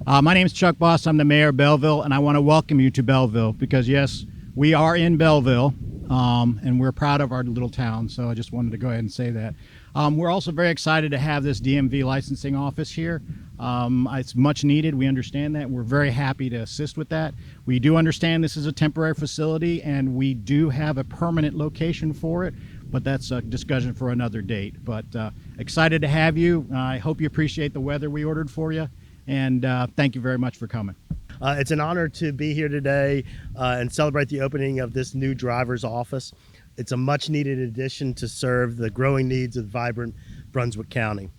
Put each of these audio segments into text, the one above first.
My name is Chuck Boss. I'm the mayor of Belleville, and I want to welcome you to Belleville because, yes, we are in Belleville, and we're proud of our little town, so I just wanted to go ahead and say that. We're also very excited to have this DMV licensing office here. It's much needed. We understand that. We're very happy to assist with that. We do understand this is a temporary facility, and we do have a permanent location for it, but that's a discussion for another date. But excited to have you. I hope you appreciate the weather we ordered for you, and thank you very much for coming. It's an honor to be here today and celebrate the opening of this new driver's office. It's a much needed addition to serve the growing needs of vibrant Brunswick County.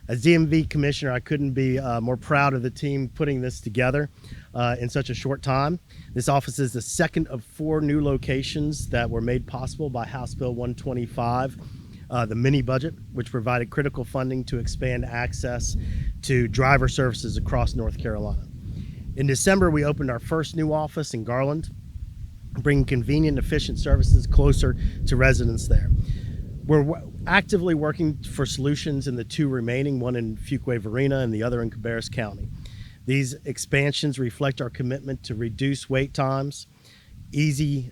As DMV Commissioner, I couldn't be more proud of the team putting this together in such a short time. This office is the second of 4 new locations that were made possible by House Bill 125, the mini budget, which provided critical funding to expand access to driver services across North Carolina. In December, we opened our first new office in Garland, bringing convenient and efficient services closer to residents there. We're actively working for solutions in the 2 remaining, one in Fuquay-Varina and the other in Cabarrus County. These expansions reflect our commitment to reduce wait times, easing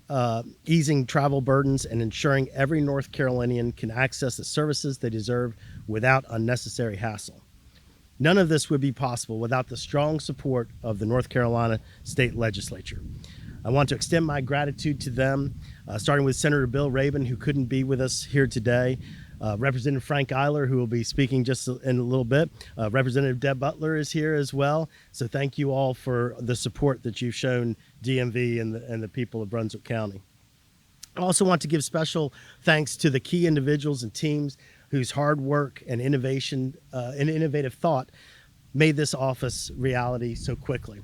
travel burdens, and ensuring every North Carolinian can access the services they deserve without unnecessary hassle. None of this would be possible without the strong support of the North Carolina State Legislature. I want to extend my gratitude to them, starting with Senator Bill Rabin, who couldn't be with us here today, Representative Frank Eiler, who will be speaking just in a little bit. Representative Deb Butler is here as well. So thank you all for the support that you've shown DMV and the people of Brunswick County. I also want to give special thanks to the key individuals and teams whose hard work and innovation and innovative thought made this office reality so quickly.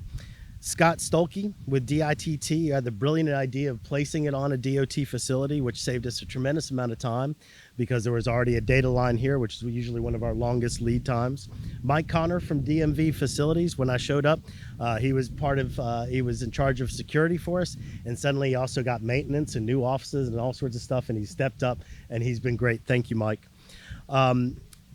Scott Stolke with DITT had the brilliant idea of placing it on a DOT facility, which saved us a tremendous amount of time because there was already a data line here, which is usually one of our longest lead times. Mike Connor from DMV Facilities, when I showed up, he was in charge of security for us, and suddenly he also got maintenance and new offices and all sorts of stuff, and he stepped up, and he's been great. Thank you, Mike.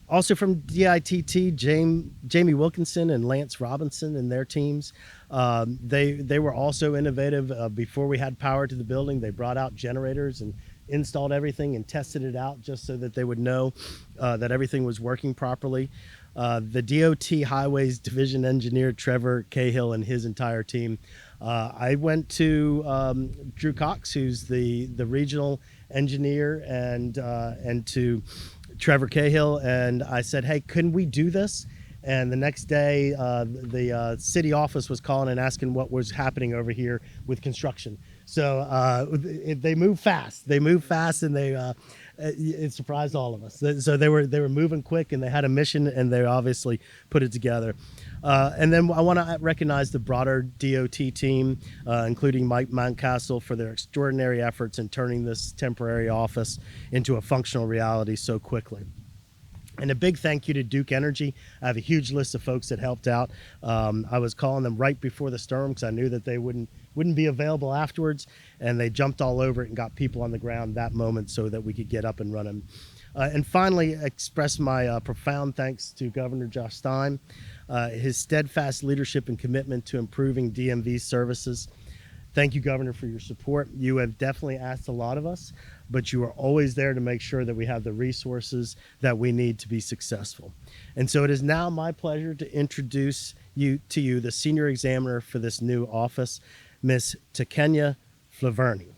Also from DITT, Jamie Wilkinson and Lance Robinson and their teams. They were also innovative. Before we had power to the building, they brought out generators and installed everything and tested it out just so that they would know that everything was working properly. The DOT Highways Division engineer, Trevor Cahill, and his entire team. I went to Drew Cox, who's the regional engineer, and to Trevor Cahill, and I said, hey, couldn't we do this? And the next day, the city office was calling and asking what was happening over here with construction. So they move fast. They move fast, and it surprised all of us. So they were moving quick, and they had a mission, and they obviously put it together. And then I want to recognize the broader DOT team, including Mike Mountcastle, for their extraordinary efforts in turning this temporary office into a functional reality so quickly. And a big thank you to Duke Energy. I have a huge list of folks that helped out. I was calling them right before the storm because I knew that they wouldn't be available afterwards, and they jumped all over it and got people on the ground that moment so that we could get up and running. And finally, express my profound thanks to Governor Josh Stein, his steadfast leadership and commitment to improving DMV services. Thank you, Governor, for your support. You have definitely asked a lot of us, but you are always there to make sure that we have the resources that we need to be successful. And so it is now my pleasure to introduce to you the senior examiner for this new office, Ms. Takenya Flaverny.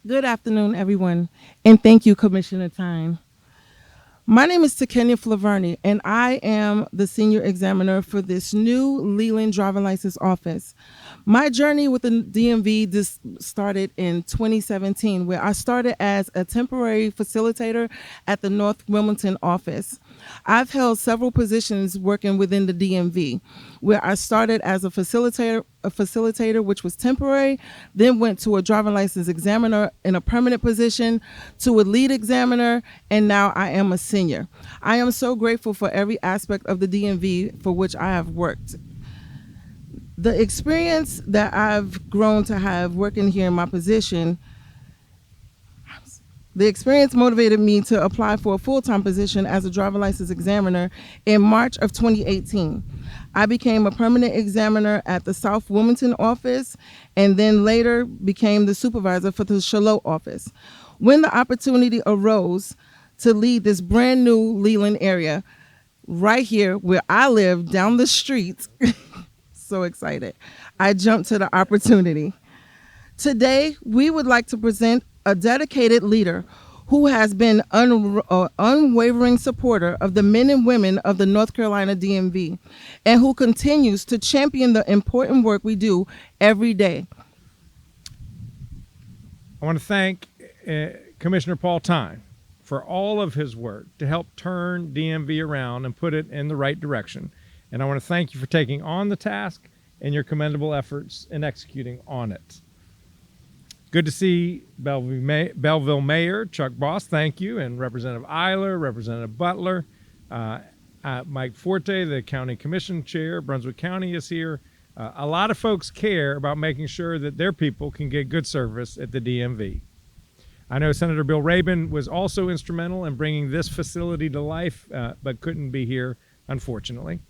Good afternoon, everyone, and thank you, Commissioner Tyne. My name is Takenya Flaverny, and I am the senior examiner for this new Leland driver license office. My journey with the DMV started in 2017, where I started as a temporary facilitator at the North Wilmington office. I've held several positions working within the DMV, where I started as a facilitator, which was temporary, then went to a driver license examiner in a permanent position, to a lead examiner, and now I am a senior. I am so grateful for every aspect of the DMV for which I have worked. The experience that I've grown to have working here in my position, the experience motivated me to apply for a full-time position as a driver license examiner in March of 2018. I became a permanent examiner at the South Wilmington office and then later became the supervisor for the Charlotte office. When the opportunity arose to lead this brand new Leland area, right here where I live down the street, so excited, I jumped to the opportunity. Today, we would like to present a dedicated leader who has been unwavering supporter of the men and women of the North Carolina DMV and who continues to champion the important work we do every day. I want to thank Commissioner Paul Stein for all of his work to help turn DMV around and put it in the right direction. And I want to thank you for taking on the task and your commendable efforts in executing on it. Good to see Belleville Mayor Chuck Boss, thank you, and Representative Eiler, Representative Butler, Mike Forte, the County Commission Chair, Brunswick County is here. A lot of folks care about making sure that their people can get good service at the DMV. I know Senator Bill Rabin was also instrumental in bringing this facility to life, but couldn't be here, unfortunately.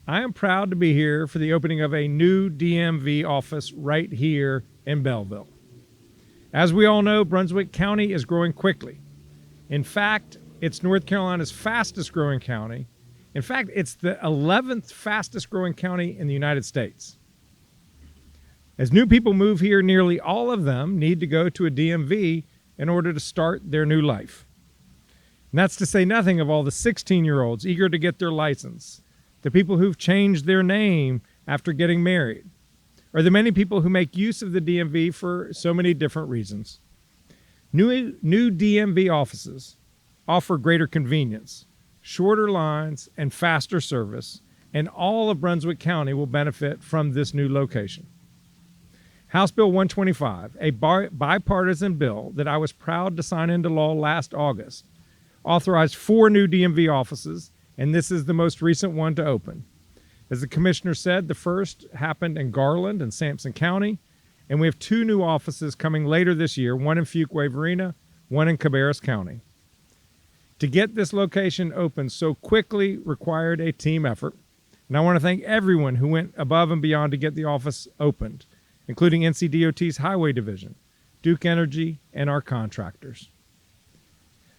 I am proud to be here for the opening of a new DMV office right here in Belleville. As we all know, Brunswick County is growing quickly. In fact, it's North Carolina's fastest growing county. In fact, it's the 11th fastest growing county in the United States. As new people move here, nearly all of them need to go to a DMV in order to start their new life. And that's to say nothing of all the 16-year-olds eager to get their license, the people who've changed their name after getting married, or the many people who make use of the DMV for so many different reasons. New DMV offices offer greater convenience, shorter lines, and faster service, and all of Brunswick County will benefit from this new location. House Bill 125, a bipartisan bill that I was proud to sign into law last August, authorized 4 new DMV offices, and this is the most recent one to open. As the commissioner said, the first happened in Garland and Sampson County, and we have 2 new offices coming later this year, one in Fuquay-Varina, one in Cabarrus County. To get this location open so quickly required a team effort, and I want to thank everyone who went above and beyond to get the office opened, including NCDOT's Highway Division, Duke Energy, and our contractors.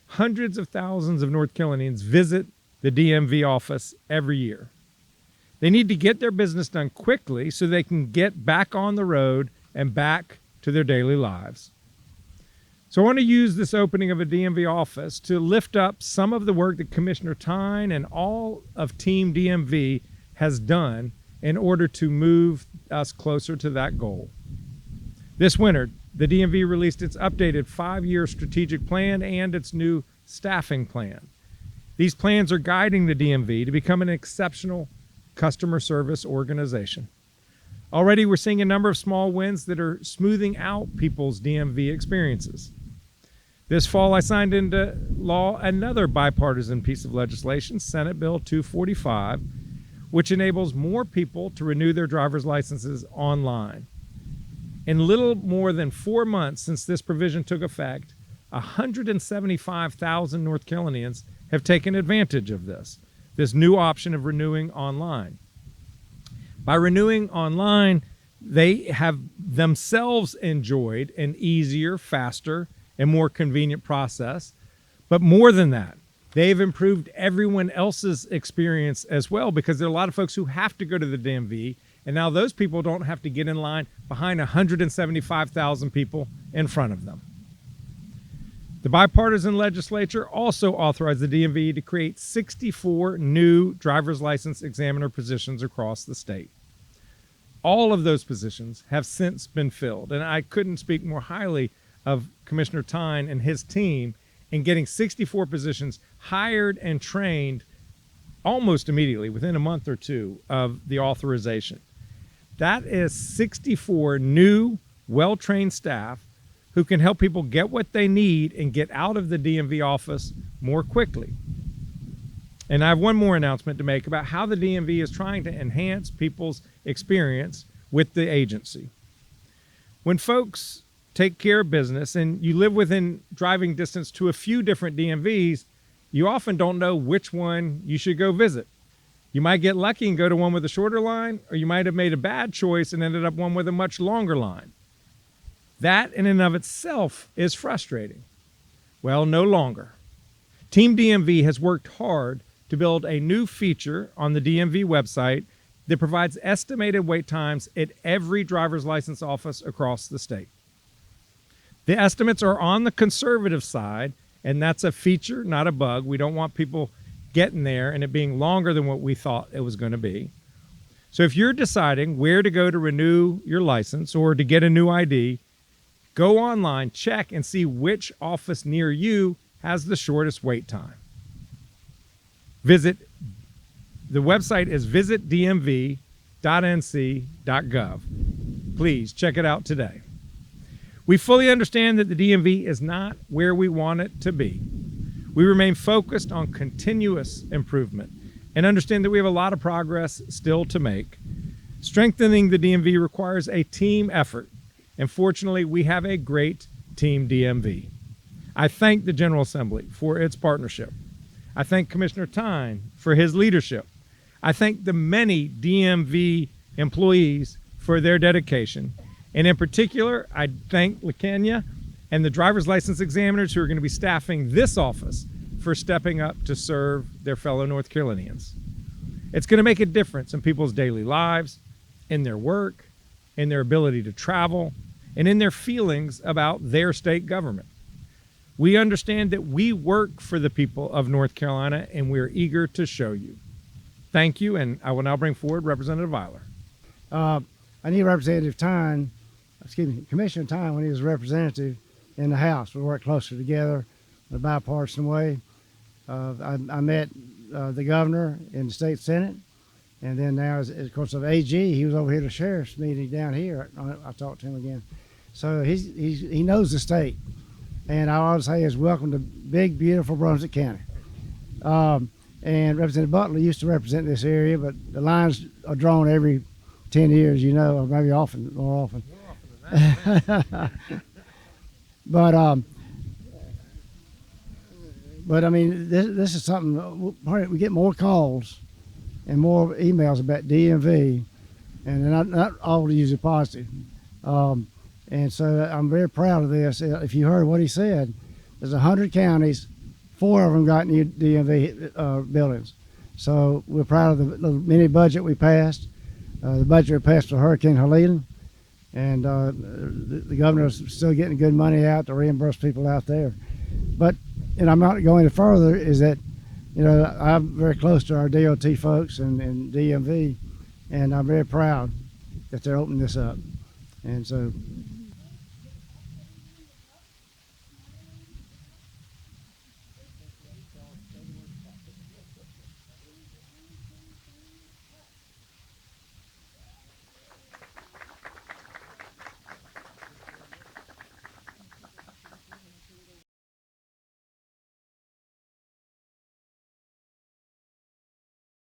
Hundreds of thousands of North Carolinians visit the DMV office every year. They need to get their business done quickly so they can get back on the road and back to their daily lives. So I want to use this opening of a DMV office to lift up some of the work that Commissioner Stein and all of Team DMV has done in order to move us closer to that goal. This winter, the DMV released its updated 5-year strategic plan and its new staffing plan. These plans are guiding the DMV to become an exceptional customer service organization. Already we're seeing a number of small wins that are smoothing out people's DMV experiences. This fall I signed into law another bipartisan piece of legislation, Senate Bill 245, which enables more people to renew their driver's licenses online. In little more than 4 months since this provision took effect, 175,000 North Carolinians have taken advantage of this new option of renewing online. By renewing online, they have themselves enjoyed an easier, faster, and more convenient process. But more than that, they've improved everyone else's experience as well, because there are a lot of folks who have to go to the DMV, and now those people don't have to get in line behind 175,000 people in front of them. The bipartisan legislature also authorized the DMV to create 64 new driver's license examiner positions across the state. All of those positions have since been filled, and I couldn't speak more highly of Commissioner Stein and his team in getting 64 positions hired and trained almost immediately, within a month or two of the authorization. That is 64 new, well-trained staff who can help people get what they need and get out of the DMV office more quickly. And I have one more announcement to make about how the DMV is trying to enhance people's experience with the agency. When folks take care of business and you live within driving distance to a few different DMVs, you often don't know which one you should go visit. You might get lucky and go to one with a shorter line, or you might have made a bad choice and ended up one with a much longer line. That in and of itself is frustrating. Well, no longer. Team DMV has worked hard to build a new feature on the DMV website that provides estimated wait times at every driver's license office across the state. The estimates are on the conservative side, and that's a feature, not a bug. We don't want people getting there and it being longer than what we thought it was going to be. So if you're deciding where to go to renew your license or to get a new ID, go online, check, and see which office near you has the shortest wait time. The website is visitdmv.nc.gov. Please check it out today. We fully understand that the DMV is not where we want it to be. We remain focused on continuous improvement and understand that we have a lot of progress still to make. Strengthening the DMV requires a team effort, and fortunately, we have a great Team DMV. I thank the General Assembly for its partnership. I thank Commissioner Stein for his leadership. I thank the many DMV employees for their dedication. And in particular, I thank LaKenya and the driver's license examiners who are going to be staffing this office for stepping up to serve their fellow North Carolinians. It's going to make a difference in people's daily lives, in their work, in their ability to travel, and in their feelings about their state government. We understand that we work for the people of North Carolina, and we're eager to show you. Thank you, and I will now bring forward Representative Weiler. I need Commissioner Stein, when he was a representative in the House. We worked closer together in a bipartisan way. I met the governor in the state Senate, and then now, of course, of AG, he was over here at the sheriff's meeting down here. I talked to him again. So he knows the state. And I always say is welcome to big, beautiful Brunswick County. And Representative Butler used to represent this area, but the lines are drawn every 10 years, you know, or maybe more often. More often than that. But I mean, this is something, we get more calls and more emails about DMV, and they're not all usually positive. And so I'm very proud of this. If you heard what he said, there's 100 counties, 4 of them got new DMV buildings. So we're proud of the mini budget we passed. The budget we passed for Hurricane Helene, and the governor's still getting good money out to reimburse people out there. But, and I'm not going any further, is that, you know, I'm very close to our DOT folks and DMV, and I'm very proud that they're opening this up. And so